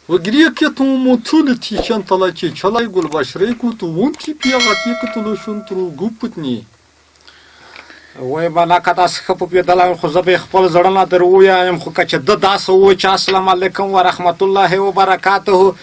وگریه موتول تیشان تلاچی چلای گل باشری کو تو اون کی پیاغاتی که تلوشون ترو گوپتنی وای بالا کدا سخپ پیدل خو زبې خپل زړه در وایم خو کچ د داس و چې السلام علیکم ورحمت الله وبرکاته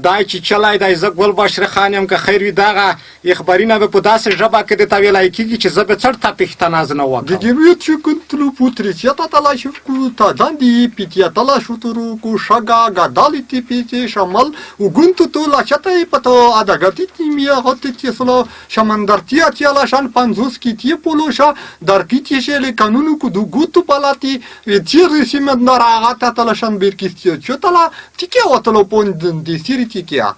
دای چې چلای دای ز ګل بشر خانم که خیر وي دغه اخبارینه به په داسې ژبه کې د تویلای کیږي چې زبې څړ ته پښتناز نه وکړم دیګوی چې کنتلو پوتریچ یا تلاش کو تا داندی پیتیا تلاش ترو کو شگا گدالی تی پیتی شمال و گونتو تو لاشتای پتو ادگاتی تیمیا هاتی تیسلو شمندرتیا تیالاشان 50 کیتی پولوشا در کیتیشل قانونو کو دو گوتو پالاتی تی رسیم در آغاتا تلاشان بیرکیستیو چوتلا تیکه وتلو پوندن دی سیری تیکیا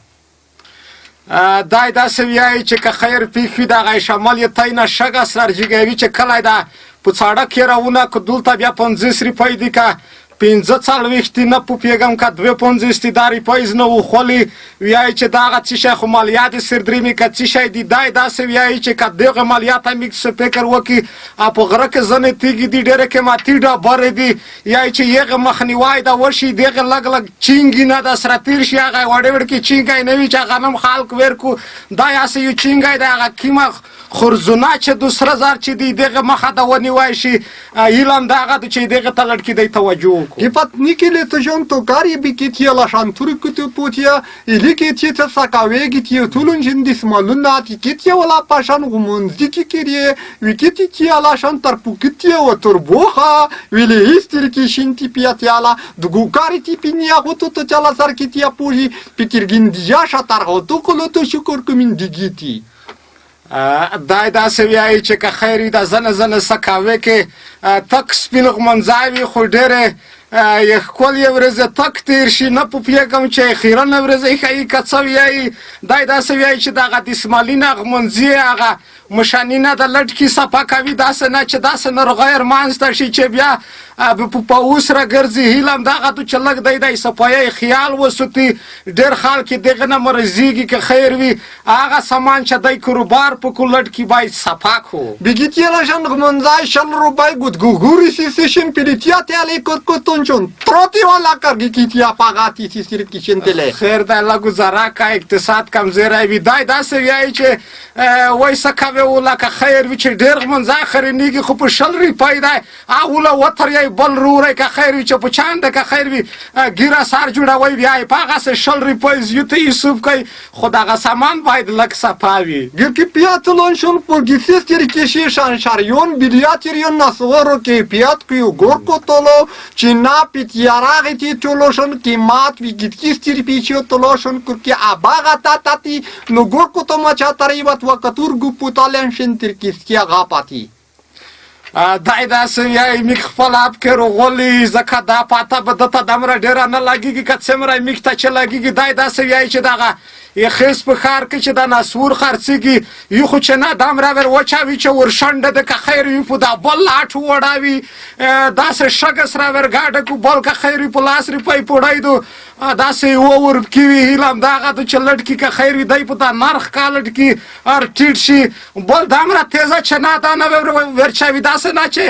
دای داسې ویایي چې که خیر پیښ وي دغه شمال یې تینه شګه سرجګوي چې کلی ده په څاړه کې راونه که دلته بیا 50 روپۍ دي که 45 نه پوهېږم که 250 دا روپۍ نه وخولي ویایي چې دغه څه شی خو مالیات یې سردرېمي که څه شی دي دای داسې ویایي چې که دغه مالیات هم څه فکر وکړي او په غره کې ځینې تیږې دي ډېرې قیمتي ډبرې دي یایي چې هغه مخنیوی ده وشي دغه لږ لږ چینګي نه ده سره تېر شي هغه وړې وړکې چینګی نه وي چې هغه هم خلک ویر کړو دا هسې یو چینګی دی هغه قیمه خرزونه چې 2000 چې دی دغه مخه ده ونیوی شي ایلان دغه ده چې دغه ته لړکې دی توجه وکړو Ipatnikele tăjom tocari bichitie la șanturi câte putia, ilichitie te sakaveghitie tulunjin dismaluna tichitie la pașan gumunziki kirie, wikitie la șantar pukitie o turboha, vile istirki shinti piatiala, dugukari tipinia hotută cea la sarchitia puji, pitirgindia șatar hotucolo to șucur cumin digiti. دای داسې ویایي چې که خیر وي د زنه زنه سکاوې کې تک سپین غمنځای وي خو ډېرې ښکلې ورځې تک تېر شي نه پوهېږم چې خیرنه ورځې ښایي که څه ویایي دای داسې ویایي چې دغه دسمالي نه غمنځي هغه مشاني نه د لټکي صفا کوي داسې نه چې داسې نرغیر منځته شي چې بیا په اوس راګرځي هیله همدغه ده چې لږ دی دی صفایي خیال وساتي ډېر خلک یې دغه نه مرضیږي که خیر وي هغه سامان چې دی کاروبار په کو لټکي باید صفا کړو Bigitie la șan gmânzai șal rubai gut guguri si și împilitiate ale corcotoncion. Trotiwa la cargichitia pagati si sirchicentele. خیر دی لږ ګزاره که اقتصاد کمزوری وي دی داسې ویایي چې وایي څه کوې ولکه خیر وي چې ډېر غمنځای خرینېږي خو په 100 روپۍ دی اوله وتر یې بل روری که خیر وي چې په چانده که خیر وي ګیره سر جوړوئ بیا یې په هغسې 100 روپۍ زیوته حساب کوي خو دغه سامان باید لږ صفا وي Girki piatulon șun pulgisistiri cheșie șanșarion biliatirion nasoro che piat cu eu gorcotolo cina pitiaragiti toloșon chimat vigitistiri picio toloșon curche abaga tatati no gorcotoma ceatarivat vakatur guputalean șentirchistia gapati دای داسې ویایي میک خپل اب کې روغلي ځکه دا پاته به دته دومره ډېره نه لګېږي که څومره میک ته چې لګېږي دای داسې ویایي چې دغه خیس په ښار کې چې د نسور خرڅېږي یو خو چې نه دومره ور وچوي چې ورشنډه ده که خیر وي په دا بل لاټ ووړوي داسې شګه سره ورګاډه کړو بل که خیر وي په 10 روپۍ پوړی دو داسې وورکي وي هیله همدغه ده چې لټکي که خیر وي دی په دا نرخ کا لټکي ټیټ شي بل دومره تیزه چې نه دا نه ورچوي داسې نه چې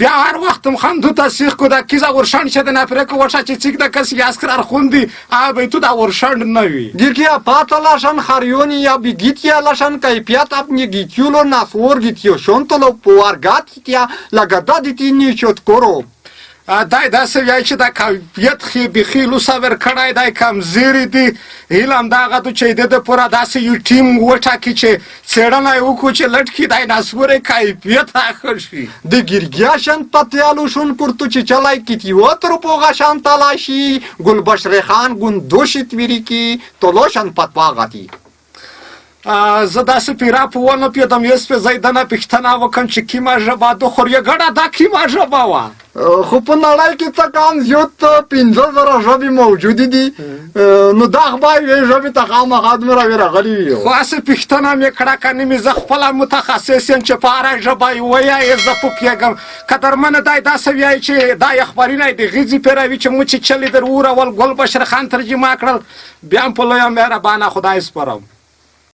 بیا هر وخت هم خندو ته سیخ کو دا کیزه ورشنډ چې د نفرکه وشه چې څیک د کس یاسکرار خوندي به تو دا ورشنډ نه وي Girkia pata la șan harioni ya bigitia la șan kai piat apni gitiulo nasor gitio șontolo poargatitia la gadaditi nichot koro دای داسې ویایي چې دا کیفیت بیخي لوسه ورکړی دی کمزیري دي هیله همدغه ده چې د ده پوره داسې یو ټیم وټاکي چې څېړنه یې وکړو چې لټکي دایناسورې کیفیت ښه شي د ګرګیا شان پتیالو شون کرتو چې چلای کیتی وتر پوغا شان تلاشي ګل بشر خان ګوندوشت ویریکی تولوشن پتواغاتی زه داسې پیرا په ونه پیدم یس په زیدنه پښتنه وکم چې کیما ژبه د خور یې ګډه دا کیما ژبه وه خو په نړۍ کې څه کم زیات 15,000 ژبې موجودې دي نو دا خدای یوې ژبې ته خامخا دومره راغلي وي خو هسې پوښتنه مې کړه که نه مې زه خپله متخصص یم چې په هره ژبه یې ووایې زه پوهېږم قدرمنه دی داسې وایي چې دا اخبارونه یې د غیځې پیروي چې موږ چې چلې در وورول ګل بشر خان ترجمه کړل بیا هم په لویه مهربانه خدای سپارم